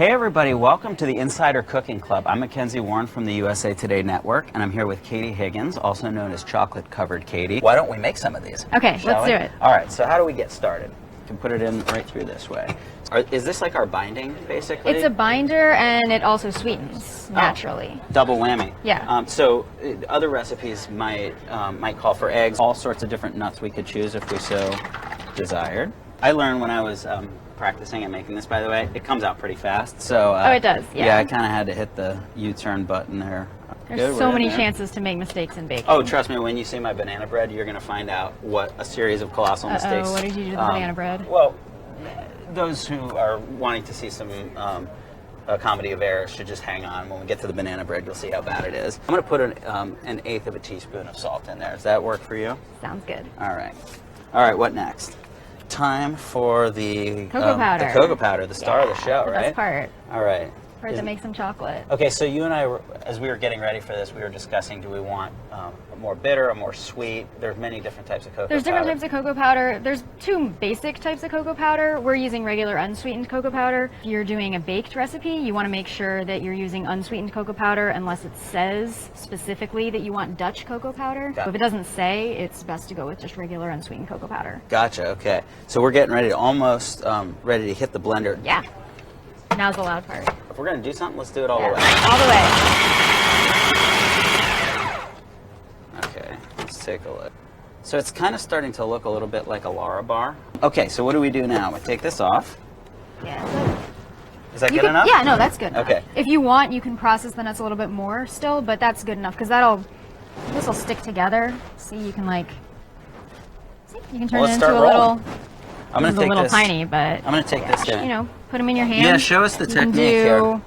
Hey everybody, welcome to the Insider Cooking Club. I'm Mackenzie Warren from the USA Today Network, and I'm here with Katie Higgins, also known as Chocolate Covered Katie. Why don't we make some of these? Okay, let's do it. All right, so how do we get started? You can put it in right through this way. Is this like our binding, basically? It's a binder, and it also sweetens naturally. Double whammy. Yeah. So other recipes might call for eggs, all sorts of different nuts we could choose if we so desired. I learned when I was practicing and making this, by the way, it comes out pretty fast. So oh, it does. Yeah. I kind of had to hit the U-turn button there. There's so many chances to make mistakes in baking. Oh, trust me, when you see my banana bread, you're going to find out what a series of colossal mistakes. What did you do to the banana bread? Well, those who are wanting to see some a comedy of errors should just hang on. When we get to the banana bread, you'll see how bad it is. I'm going to put an eighth of a teaspoon of salt in there. Does that work for you? Sounds good. All right, what next? Time for the cocoa powder. The cocoa powder, the star of the show, the right? best part. All right. Part that makes some chocolate. Okay, so you and I, as we were getting ready for this, we were discussing, do we want a more bitter, a more sweet? There's many different types of cocoa powder. There's different types of cocoa powder. There's two basic types of cocoa powder. We're using regular unsweetened cocoa powder. If you're doing a baked recipe, you want to make sure that you're using unsweetened cocoa powder unless it says specifically that you want Dutch cocoa powder. So if it doesn't say, it's best to go with just regular unsweetened cocoa powder. Gotcha, okay. So we're getting ready to almost ready to hit the blender. Yeah. Now's the loud part. If we're going to do something, let's do it all the way. All the way. Okay, let's take a look. So it's kind of starting to look a little bit like a Lara bar. Okay, so what do we do now? We take this off. Yeah. Is that good enough? Yeah, no, that's good enough. Okay. If you want, you can process the nuts a little bit more still, but that's good enough because this will stick together. See, you can turn it into a little. I'm going to take a little this. tiny, but I'm going to take this in. You know, put them in your hand. Yeah, show us the technique here.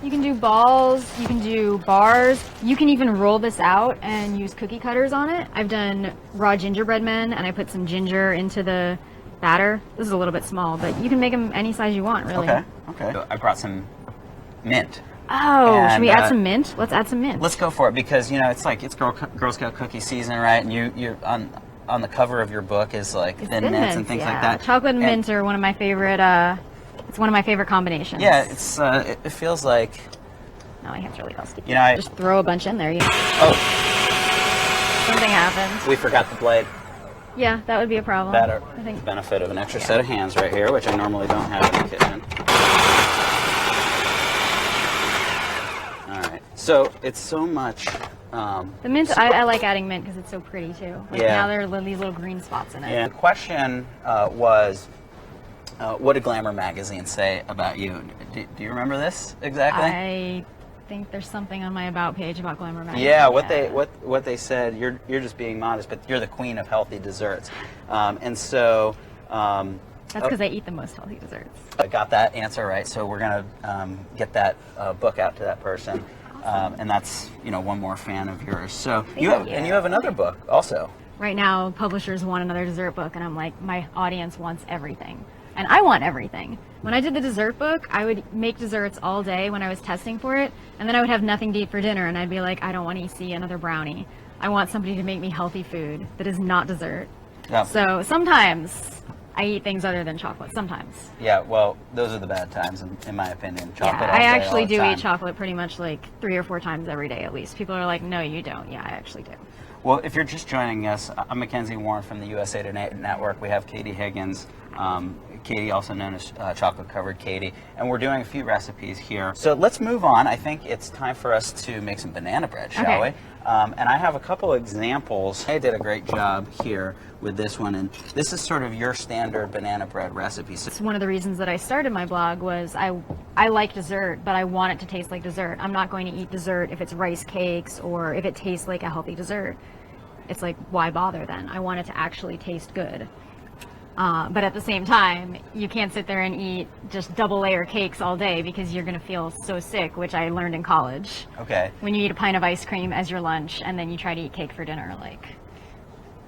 You can do balls, you can do bars, you can even roll this out and use cookie cutters on it. I've done raw gingerbread men and I put some ginger into the batter. This is a little bit small, but you can make them any size you want, really. Okay. I brought some mint. Oh, and, should we add some mint? Let's add some mint. Let's go for it because, it's Girl Scout cookie season, right? And you're on the cover of your book is like thin mints and things like that. Chocolate and mint are one of my favorite. It's one of my favorite combinations. Yeah, it's it feels like. No, my hand's really dusty. I just throw a bunch in there. Oh. Something happens. We forgot the blade. Yeah, that would be a problem. I think the benefit of an extra set of hands right here, which I normally don't have in the kitchen. All right, so it's so much. The mint, I like adding mint because it's so pretty too. Now there are these little green spots in it. Yeah. The question was, what did Glamour magazine say about you? Do you remember this exactly? I think there's something on my about page about Glamour magazine. Yeah, what they said. You're just being modest, but you're the queen of healthy desserts, and so. That's because I eat the most healthy desserts. I got that answer right, so we're gonna get that book out to that person. And that's one more fan of yours. So you have another book also. Right now, publishers want another dessert book, and I'm like, my audience wants everything, and I want everything. When I did the dessert book, I would make desserts all day when I was testing for it, and then I would have nothing to eat for dinner, and I'd be like, I don't want to see another brownie. I want somebody to make me healthy food that is not dessert. Yep. So sometimes I eat things other than chocolate. Sometimes. Yeah, well, those are the bad times, in my opinion. Chocolate. Yeah, I actually do eat chocolate pretty much like 3 or 4 times every day at least. People are like, no, you don't. Yeah, I actually do. Well, if you're just joining us, I'm Mackenzie Warren from the USA Today Network. We have Katie Higgins, Katie also known as Chocolate Covered Katie, and we're doing a few recipes here. So let's move on. I think it's time for us to make some banana bread, shall we? And I have a couple examples. I did a great job here with this one, and this is sort of your standard banana bread recipe. So one of the reasons that I started my blog was I like dessert, but I want it to taste like dessert. I'm not going to eat dessert if it's rice cakes or if it tastes like a healthy dessert. It's like, why bother then? I want it to actually taste good. But at the same time, you can't sit there and eat just double layer cakes all day because you're going to feel so sick, which I learned in college. Okay. When you eat a pint of ice cream as your lunch and then you try to eat cake for dinner, like.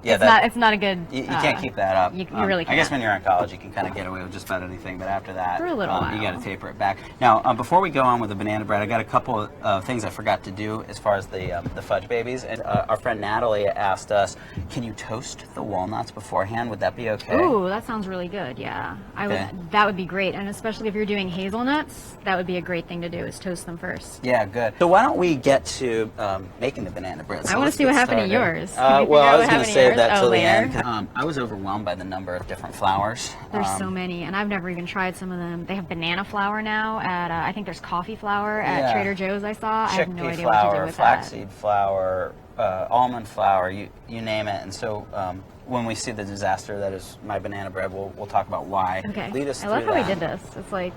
Yeah, it's not a good. You can't keep that up. You really can't. I guess when you're in college, you can kind of get away with just about anything, but after that, For a little while. you got to taper it back. Now, before we go on with the banana bread, I got a couple of things I forgot to do as far as the fudge babies. And our friend Natalie asked us, can you toast the walnuts beforehand? Would that be okay? Ooh, that sounds really good. Yeah, I Okay. would. That would be great, and especially if you're doing hazelnuts, that would be a great thing to do. Is toast them first. Yeah, good. So why don't we get to making the banana bread? So I want to let's see what get happened to started. yours. Can you figure Well, out I what was going happened to to save yours? that till the Later? end. I was overwhelmed by the number of different flours. There's so many, and I've never even tried some of them. They have banana flour now at, I think there's coffee flour at Yeah. Trader Joe's I saw. I have no Chickpea idea what to do flour, with flaxseed flour, almond flour, you name it. And so when we see the disaster that is my banana bread, we'll talk about why. that. Okay. Lead us I love through how that. we did this. It's like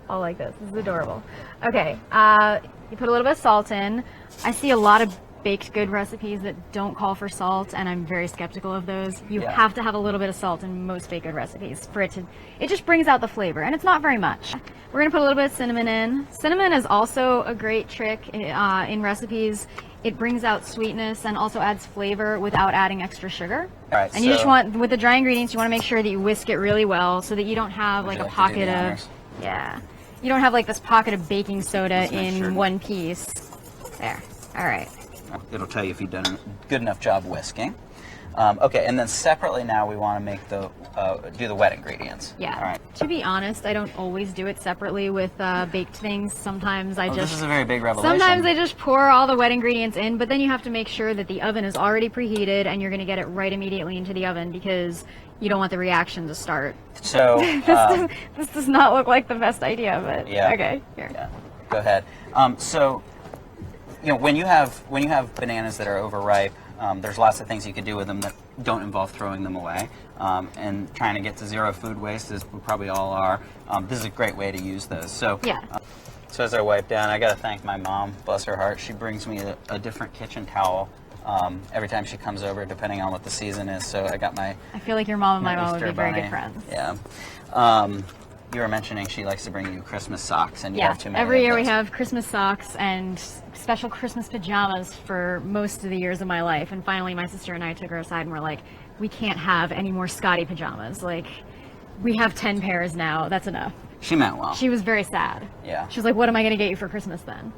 all like this. This is adorable. Okay. You put a little bit of salt in. I see a lot of baked good recipes that don't call for salt, and I'm very skeptical of those. You Yeah. have to have a little bit of salt in most baked good recipes for it just brings out the flavor, and it's not very much. We're gonna put a little bit of cinnamon in. Cinnamon is also a great trick in recipes. It brings out sweetness and also adds flavor without adding extra sugar. All right, And you just so- want, with the dry ingredients, you want to make sure that you whisk it really well so that you don't have Would like you a like to do pocket the of, honors? yeah, you don't have like this pocket of baking soda Let's make in sure. one piece. There. All right. It'll tell you if you've done a good enough job whisking. Okay, and then separately now we want to make do the wet ingredients. Yeah. All right. To be honest, I don't always do it separately with baked things. Sometimes I Oh, just this is a very big revelation. sometimes I just pour all the wet ingredients in, but then you have to make sure that the oven is already preheated and you're going to get it right immediately into the oven because you don't want the reaction to start. So, This does not look like the best idea, but yeah. okay. Here. Yeah, go ahead. So, when you have bananas that are overripe, there's lots of things you could do with them that don't involve throwing them away. And trying to get to zero food waste, as we probably all are, this is a great way to use those. So, Yeah. so as I wipe down, I got to thank my mom, bless her heart. She brings me a different kitchen towel every time she comes over, depending on what the season is. So I got my I feel like your mom and my mom would Easter be very bunny. good friends. Yeah. You were mentioning she likes to bring you Christmas socks, and you Yeah, have too many. every of year we those. have Christmas socks and special Christmas pajamas for most of the years of my life. And finally, my sister and I took her aside and we're like, we can't have any more Scotty pajamas. Like, we have 10 pairs now. That's enough. She meant well. She was very sad. Yeah. She was like, what am I going to get you for Christmas then?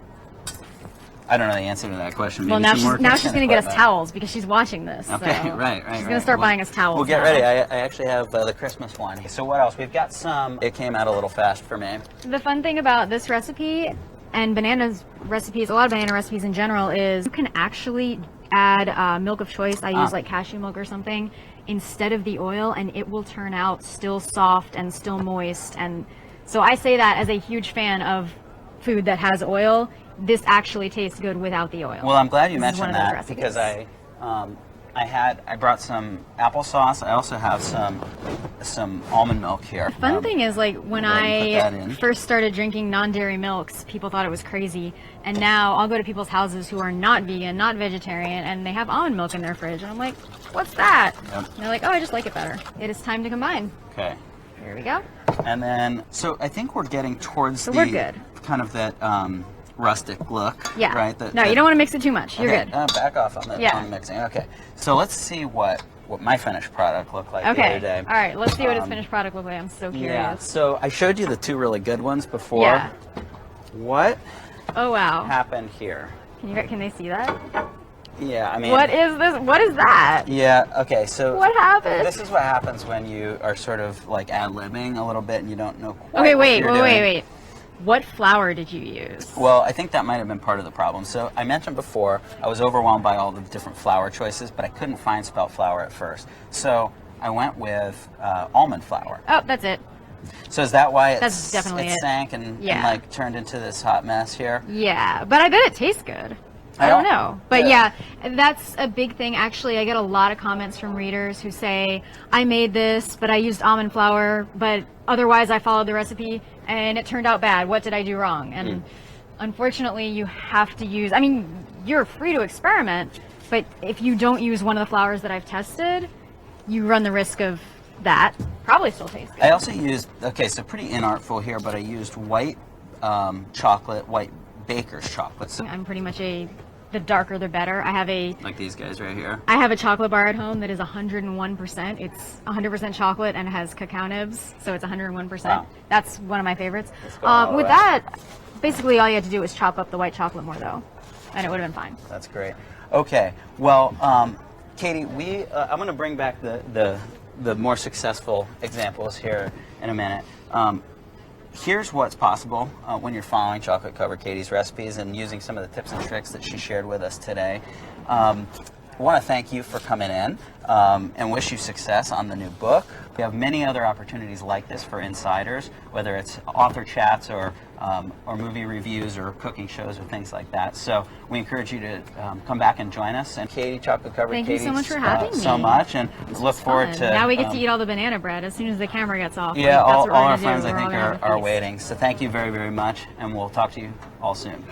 I don't know the answer to that question. Well, Maybe now some more she's kitchen going to get us equipment. towels because she's watching this. Okay, so right. She's going to start buying us towels. Well, get now. ready. I actually have the Christmas one. So what else? We've got some. It came out a little fast for me. The fun thing about this recipe and bananas recipes, a lot of banana recipes in general, is you can actually add milk of choice. I use like cashew milk or something instead of the oil, and it will turn out still soft and still moist. And so I say that as a huge fan of food that has oil. This actually tastes good without the oil. Well, I'm glad you This is one mentioned of those that because recipes. I brought some applesauce. I also have some almond milk here. Fun thing is, like, when go ahead and put that in. I first started drinking non-dairy milks, people thought it was crazy. And now I'll go to people's houses who are not vegan, not vegetarian, and they have almond milk in their fridge. And I'm like, what's that? Yep. And they're like, oh, I just like it better. It is time to combine. Okay. Here we go. And then, so I think we're getting towards we're good. kind of that rustic look. Yeah. Right. No, you don't want to mix it too much. You're Okay, good. back off on the Yeah. on the mixing. Okay. So let's see what my finished product looked like the Okay. other day. All right. Let's see what its finished product looks like. I'm so curious. Yeah. So I showed you the two really good ones before. Yeah. What Oh wow. happened here? Can they see that? Yeah. I mean. What is this? What is that? Yeah. Okay. So. What happened? This is what happens when you are sort of like ad-libbing a little bit and you don't know quite Okay. what Wait. you're Wait. doing. Wait. What flour did you use? Well, I think that might have been part of the problem. So I mentioned before, I was overwhelmed by all the different flour choices, but I couldn't find spelt flour at first. So I went with almond flour. Oh, that's it. So is that why That's definitely it it. sank and Yeah. like turned into this hot mess here? Yeah, but I bet it tastes good. I don't know. But yeah, that's a big thing. Actually, I get a lot of comments from readers who say, I made this, but I used almond flour, but otherwise I followed the recipe and it turned out bad. What did I do wrong? And unfortunately, you have to use, I mean, you're free to experiment, but if you don't use one of the flours that I've tested, you run the risk of that probably still tastes good. I also used, okay, so pretty inartful here, but I used white chocolate, white baker's chocolate. So I'm pretty much a the darker the better. Like these guys right here. I have a chocolate bar at home that is 101%. It's 100% chocolate and it has cacao nibs, so it's 101%. Wow. That's one of my favorites. go all the With way. that, basically all you had to do was chop up the white chocolate more, though, and it would have been fine. That's great. Okay, well, Katie, I'm going to bring back the more successful examples here in a minute. Here's what's possible when you're following Chocolate Covered Katie's recipes and using some of the tips and tricks that she shared with us today. I want to thank you for coming in and wish you success on the new book. We have many other opportunities like this for insiders, whether it's author chats or movie reviews or cooking shows or things like that. So we encourage you to come back and join us. And Katie, Chocolate Covered Thank Katie, you so much for having me. so much, and look forward Fun. to Now we get to eat all the banana bread as soon as the camera gets off. Yeah, Like, that's all what we're our gonna do. friends I We're all think gonna have a are feast. waiting. So thank you very, very much, and we'll talk to you all soon.